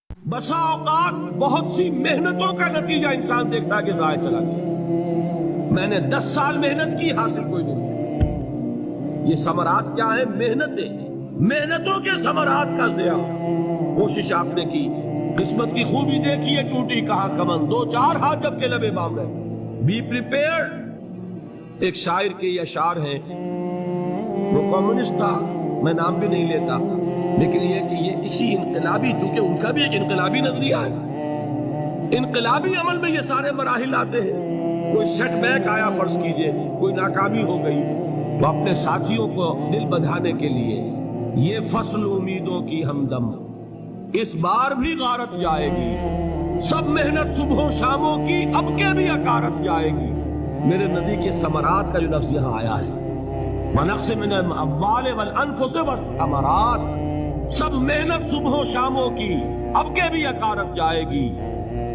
بسا اوقات بہت سی محنتوں کا نتیجہ انسان دیکھتا ہے کہ ضائع چلا گیا، میں نے 10 سال محنت کی، حاصل کوئی نہیں۔ یہ ثمرات کیا ہیں؟ محنتوں کے ثمرات کا ضیاع۔ کوشش آپ نے کی، قسمت کی خوبی دیکھی ہے، ٹوٹی کہاں کمن، 2-4 ہاتھ جب کے لبے بام رہے۔ Be prepared. ایک شاعر کے یہ اشعار ہیں، وہ کمیونسٹ تھا، میں نام بھی نہیں لیتا، لیکن یہ کہ یہ اسی انقلابی، چونکہ ان کا بھی ایک انقلابی نظریہ ہے، انقلابی عمل میں یہ سارے مراحل آتے ہیں۔ کوئی سیٹ بیک آیا فرض کیجئے، کوئی ناکامی ہو گئی، تو اپنے ساتھیوں کو دل بندھانے کے لیے یہ فصل امیدوں کی ہمدم اس بار بھی غارت جائے گی، سب محنت صبحوں شاموں کی اب کے بھی اکارت جائے گی۔ میرے نبی کے ثمرات کا جو لفظ یہاں آیا ہے، وَنَقْصٍ مِّنَ الْأَمْوَالِ وَالْأَنفُسِ وَالثَّمَرَاتِ، سب محنت صبحوں شاموں کی اب کے بھی اکارت جائے گی۔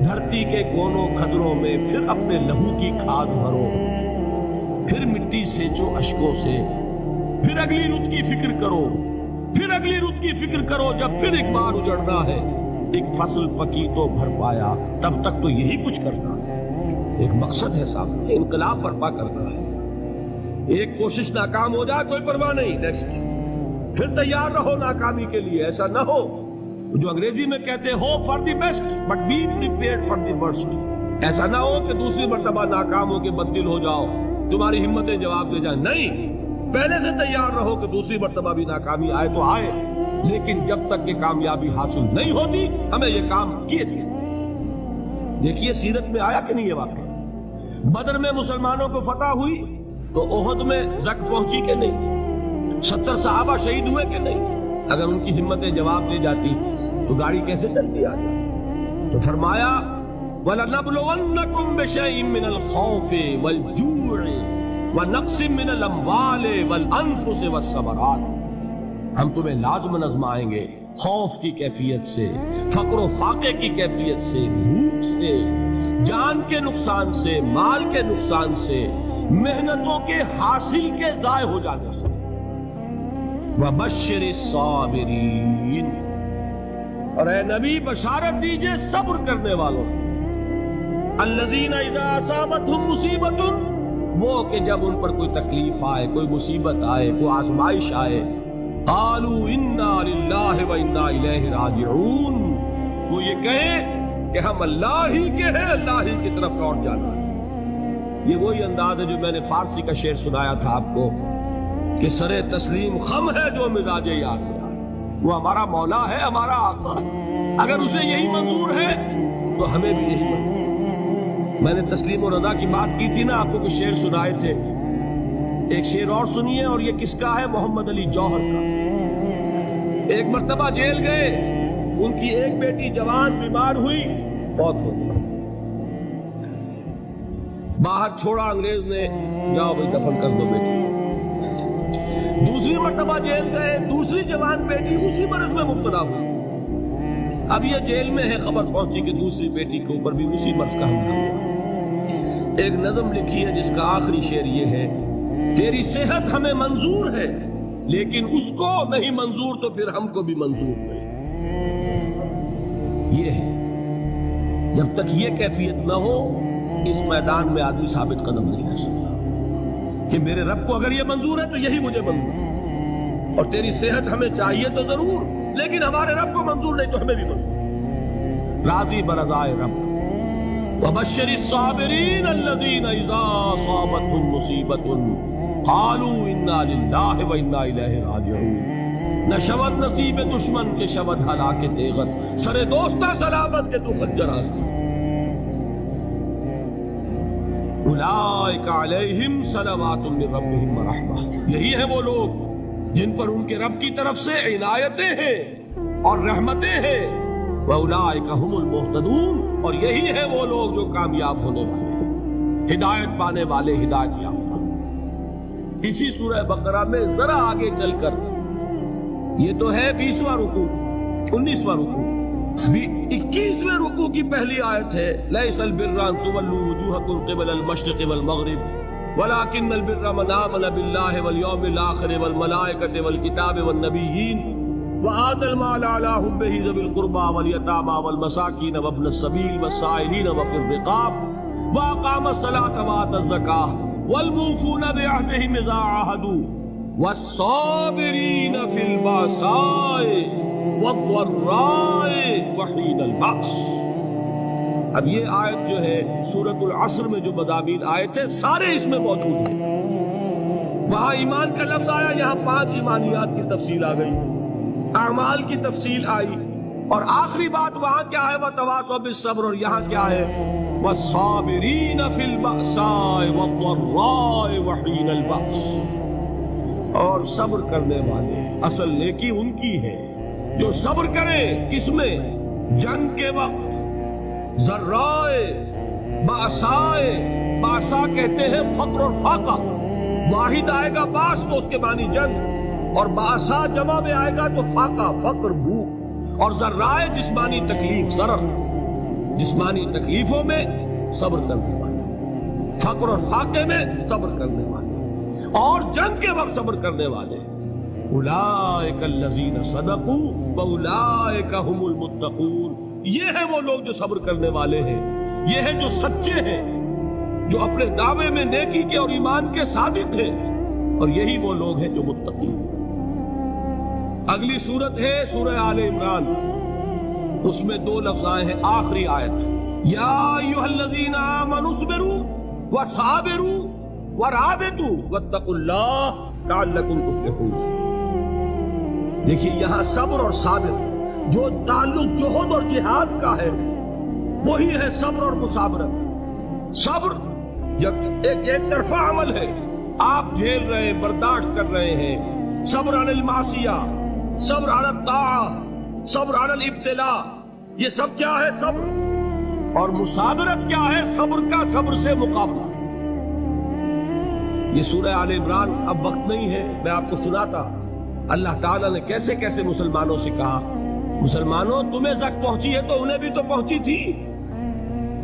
دھرتی کے کونوں کھدروں میں پھر اپنے لہو کی کھاد بھرو، پھر مٹی سینچو اشکوں سے، پھر اگلی رت کی فکر کرو، پھر اگلی رت کی فکر کرو، جب پھر ایک بار اجڑنا ہے۔ ایک فصل پکی تو بھر پایا، تب تک تو یہی کچھ کرنا ہے۔ ایک مقصد ہے سامنے، انقلاب برپا کرنا ہے۔ ایک کوشش ناکام ہو جائے کوئی پرواہ نہیں، نیکسٹ، پھر تیار رہو ناکامی کے لیے۔ ایسا نہ ہو جو انگریزی میں کہتے ہیں hope for the best but be prepared for the worst. ایسا نہ ہو کہ دوسری مرتبہ ناکام ہو کے بددل ہو جاؤ، تمہاری ہمتیں جواب دے جائیں۔ نہیں، پہلے سے تیار رہو کہ دوسری مرتبہ بھی ناکامی آئے تو آئے، لیکن جب تک کہ کامیابی حاصل نہیں ہوتی ہمیں یہ کام کیے تھے۔ دیکھیے سیرت میں آیا کہ نہیں یہ واقعہ؟ بدر میں مسلمانوں کو فتح ہوئی تو احد میں زخم پہنچی کہ نہیں؟ 70 صحابہ شہید ہوئے کہ نہیں؟ اگر ان کی ہمتیں جواب دے جاتی تو گاڑی کیسے چلتی آگے؟ تو فرمایا وَلَنَبْلُوَنَّكُمْ بِشَيْءٍ مِّنَ الْخَوْفِ وَالْجُوعِ وَنَقْصٍ مِّنَ الْأَمْوَالِ وَالْأَنفُسِ وَالثَّمَرَاتِ، ہم تمہیں لازم آزمائیں گے، خوف کی کیفیت سے، فقر و فاقے کی کیفیت سے، بھوک سے، جان کے نقصان سے، مال کے نقصان سے، محنتوں کے حاصل کے ضائع ہو جانے سے۔ وَبَشِّرِ الصَّابِرِينَ، اور اے نبی بشارت دیجئے صبر کرنے والوں، الَّذِينَ إِذَا أَصَابَتْهُمْ مُصِيبَةٌ، وہ کہ جب ان پر کوئی تکلیف آئے، کوئی مصیبت آئے، کوئی آزمائش آئے، قَالُوا إِنَّا لِلَّهِ وَإِنَّا إِلَيْهِ رَاجِعُونَ، وہ یہ کہیں کہ ہم اللہ ہی کے ہیں، اللہ ہی کی طرف لوٹ جانا ہے۔ یہ وہی انداز ہے جو میں نے فارسی کا شعر سنایا تھا آپ کو کہ سر تسلیم خم ہے جو مزاج یار گیا، وہ ہمارا مولا ہے، ہمارا آقا ہے، اگر اسے یہی منظور ہے تو ہمیں بھی یہی منظور ہے۔ میں نے تسلیم و رضا کی بات کی تھی نا، آپ کو کچھ شعر سنائے تھے، ایک شعر اور سنیے، اور یہ کس کا ہے؟ محمد علی جوہر کا۔ ایک مرتبہ جیل گئے، ان کی ایک بیٹی جوان بیمار ہوئی، فوت ہو گئی، باہر چھوڑا انگریز نے، جاؤ بھائی دفن کر دو بیٹی۔ دوسری مرتبہ جیل گئے، دوسری جوان بیٹی اسی مرض میں مبتلا ہوئی۔ اب یہ جیل میں ہے، خبر پہنچی کہ دوسری بیٹی کے اوپر بھی اسی مرض کا حملہ ہوا۔ ایک نظم لکھی ہے جس کا آخری شعر یہ ہے، تیری صحت ہمیں منظور ہے لیکن اس کو نہیں منظور تو پھر ہم کو بھی منظور نہیں۔ یہ ہے، جب تک یہ کیفیت نہ ہو اس میدان میں آدمی ثابت قدم نہیں رہ سکتا کہ میرے رب کو اگر یہ منظور ہے تو یہی مجھے منظور ہے، اور تیری صحت ہمیں چاہیے تو ضرور، لیکن ہمارے رب کو منظور نہیں تو ہمیں بھی منظور۔ راضی برضائے رب۔ وَبَشِّرِ الصَّابِرِينَ الَّذِينَ إِذَا أَصَابَتْهُمْ مُصِيبَةٌ قَالُوا إِنَّا لِلَّهِ وَإِنَّا إِلَيْهِ رَاجِعُونَ، نہ شود نصیب دشمن کے شود ہلاک تیغت، سر دوستہ سلامت کے تو خنجر آزاد۔ اولئک علیہم صلوات من ربہم ورحمہ، یہی ہے وہ لوگ جن پر ان کے رب کی طرف سے عنایتیں ہیں اور رحمتیں ہیں۔ وَأُولَئِكَ هُمُ الْمُهْتَدُونَ، اور یہی ہے وہ لوگ جو کامیاب ہونے والے ہیں، ہدایت پانے والے، ہدایت یافتہ۔ اسی سورہ بقرہ میں ذرا آگے چل کر، یہ تو ہے 20واں رکوع، 19واں رکوع، 21ویں رکوع کی پہلی آیت ہے، لَيْسَ الْبِرَّ أَن تُوَلُّوا وُجُوهَكُمْ قِبَلَ الْمَشْرِقِ وَالْمَغْرِبِ وَلَكِنَّ الْبِرَّ مَنْ آمَنَ بِاللَّهِ وَالْيَوْمِ الْآخِرِ وَالْمَلَائِكَةِ وَالْكِتَابِ وَالنَّبِيِّينَ وآتى المال على حبه ذوي القربى واليتامى والمساكين وابن السبيل والسائلين وفي الرقاب وأقام الصلاة وآتى الزكاة والموفون بعهدهم إذا عاهدوا والصابرين في البأساء والضراء وحين البأس. اب یہ آیت جو ہے سورۃ العصر میں جو مضامین آیت ہے سارے اس میں موجود ہیں. وہاں ایمان کا لفظ آیا، یہاں 5 ایمانیات کی تفصیل آ گئی، اعمال کی تفصیل آئی، اور آخری بات وہاں کیا ہے وَتَوَاصَوْا بِالصَّبْرِ، اور یہاں کیا ہے وَالصَّابِرِينَ فِي الْبَأْسَاءِ وَالضَّرَّاءِ وَحِينَ الْبَأْسِ، اور صبر کرنے والے. اصل نیکی ان کی ہے جو صبر کرے، کس میں؟ جنگ کے وقت. ذرائے باسائے، باسا کہتے ہیں فقر اور فاقہ. واحد آئے گا باس تو اس کے معنی جنگ، اور باسا جمع میں آئے گا تو فاقہ فقر بھوک. اور ذرائے جسمانی تکلیف، ضرر جسمانی تکلیفوں میں صبر کرنے والے، فقر اور فاقے میں صبر کرنے والے، اور جنگ کے وقت صبر کرنے والے. اولئک الذین صدقوا واولئک هم المتقون. یہ ہے وہ لوگ جو صبر کرنے والے ہیں، یہ ہے جو سچے ہیں، جو اپنے دعوے میں نیکی کے اور ایمان کے صادق ہیں، اور یہی وہ لوگ ہیں جو متقی ہیں. اگلی سورت ہے سورہ آل عمران، اس میں 2 لفظ آئے ہیں آخری آیت، یا ایھا الذین آمنوا اصبروا وصابروا ورابطوا واتقوا اللہ لعلکم تفلحون. دیکھیے یہاں صبر اور صابر جو تعلق جہد اور جہاد کا ہے وہی ہے صبر اور مصابرت. صبر ایک طرفہ عمل ہے، آپ جھیل رہے ہیں، برداشت کر رہے ہیں. صبر علی المعصیہ، صبر علی الطاعہ، صبر علی الابتلاء، یہ سب کیا ہے؟ صبر. اور مصابرت کیا ہے؟ صبر کا صبر سے مقابلہ. یہ سورہ آل عمران اب وقت نہیں ہے، میں آپ کو سناتا اللہ تعالیٰ نے کیسے کیسے مسلمانوں سے کہا، مسلمانوں تمہیں زک پہنچی ہے تو انہیں بھی تو پہنچی تھی.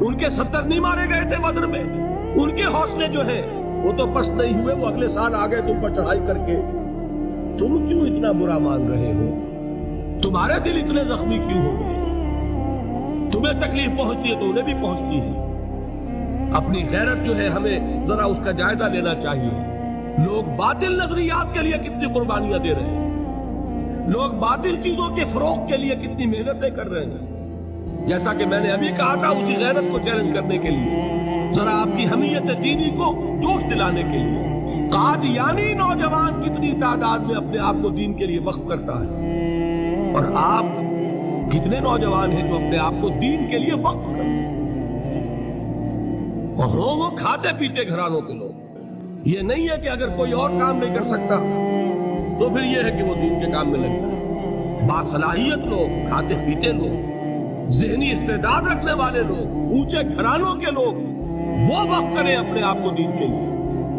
ان کے 70 نہیں مارے گئے تھے بدر میں؟ ان کے حوصلے جو ہیں وہ تو پست نہیں ہوئے، وہ اگلے سال آ گئے تم پر چڑھائی کر کے. تم کیوں اتنا برا مان رہے ہو؟ تمہارے دل اتنے زخمی کیوں ہو گئے؟ تمہیں تکلیف پہنچتی ہے تو انہیں بھی پہنچتی ہے. اپنی غیرت جو ہے ہمیں ذرا اس کا جائزہ لینا چاہیے. لوگ باطل نظریات کے لیے کتنی قربانیاں دے رہے ہیں، لوگ باطل چیزوں کے فروغ کے لیے کتنی محنتیں کر رہے ہیں. جیسا کہ میں نے ابھی کہا تھا، اسی غیرت کو چیلنج کرنے کے لیے، ذرا آپ کی حمیت دینی کو جوش دلانے کے لیے، قادیانی نوجوان کتنی تعداد میں اپنے آپ کو دین کے لیے وقف کرتا ہے، اور آپ کتنے نوجوان ہیں جو اپنے آپ کو دین کے لیے وقف کرتے ہیں. اور وہ کھاتے پیتے گھرانوں کے لوگ. یہ نہیں ہے کہ اگر کوئی اور کام نہیں کر سکتا تو پھر یہ ہے کہ وہ دین کے کام میں لگتا ہے. باصلاحیت لوگ، کھاتے پیتے لوگ، ذہنی استعداد رکھنے والے لوگ، اونچے گھرانوں کے لوگ، وہ وقف کریں اپنے آپ کو دین کے لیے.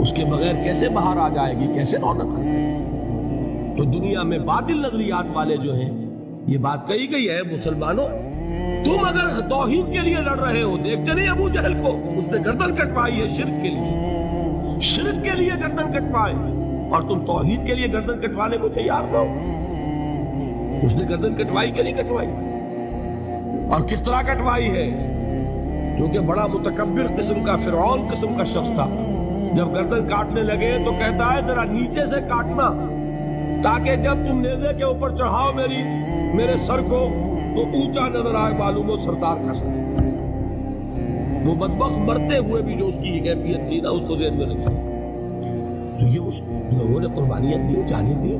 اس کے بغیر کیسے باہر آ جائے گی، کیسے رونق آئے گی؟ تو دنیا میں باطل نظریات والے جو ہیں، یہ بات کہی گئی ہے، مسلمانوں تم اگر توحید کے لیے لڑ رہے ہو، دیکھتے نہیں ابو جہل کو، اس نے گردن کٹوائی ہے شرک کے لیے، شرک کے لیے گردن کٹوائے، اور تم توحید کے لیے گردن کٹوانے کو تیار نہ ہو. اس نے گردن کٹوائی کہ نہیں کٹوائی؟ اور کس طرح کٹوائی ہے؟ کیونکہ بڑا متکبر قسم کا، فرعون قسم کا شخص تھا. جب گردن کاٹنے لگے تو کہتا ہے ذرا نیچے سے کاٹنا، تاکہ جب تم نیزے کے اوپر چڑھاؤ میرے سر کو تو اونچا نظر آئے، معلوم ہو سردار کا سر. وہ بدبخت مرتے ہوئے بھی جو اس کی کیفیت تھی نا، اس کو ذہن میں رکھا. تو یہ اس لوگوں نے قربانیاں دی، جانے دی.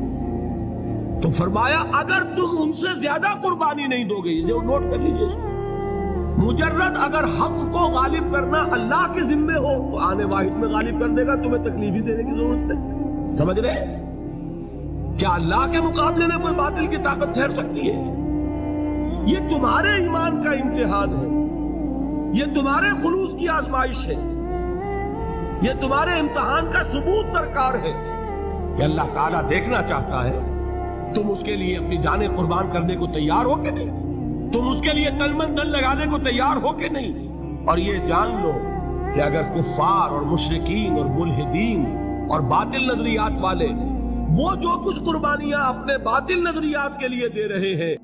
تو فرمایا اگر تم ان سے زیادہ قربانی نہیں دو گے، یہ نوٹ کر لیجیے، مجرد اگر حق کو غالب کرنا اللہ کے ذمے ہو تو آنے واحد میں غالب کر دے گا، تمہیں تکلیف ہی دینے کی ضرورت نہیں. سمجھ رہے؟ کیا اللہ کے مقابلے میں کوئی باطل کی طاقت ٹھہر سکتی ہے؟ یہ تمہارے ایمان کا امتحان ہے، یہ تمہارے خلوص کی آزمائش ہے، یہ تمہارے امتحان کا ثبوت درکار ہے کہ اللہ تعالیٰ دیکھنا چاہتا ہے تم اس کے لیے اپنی جانیں قربان کرنے کو تیار ہو کہ نہیں، تم اس کے لیے تن من دھن لگانے کو تیار ہو کہ نہیں. اور یہ جان لو کہ اگر کفار اور مشرکین اور ملحدین اور باطل نظریات والے وہ جو کچھ قربانیاں اپنے باطل نظریات کے لیے دے رہے ہیں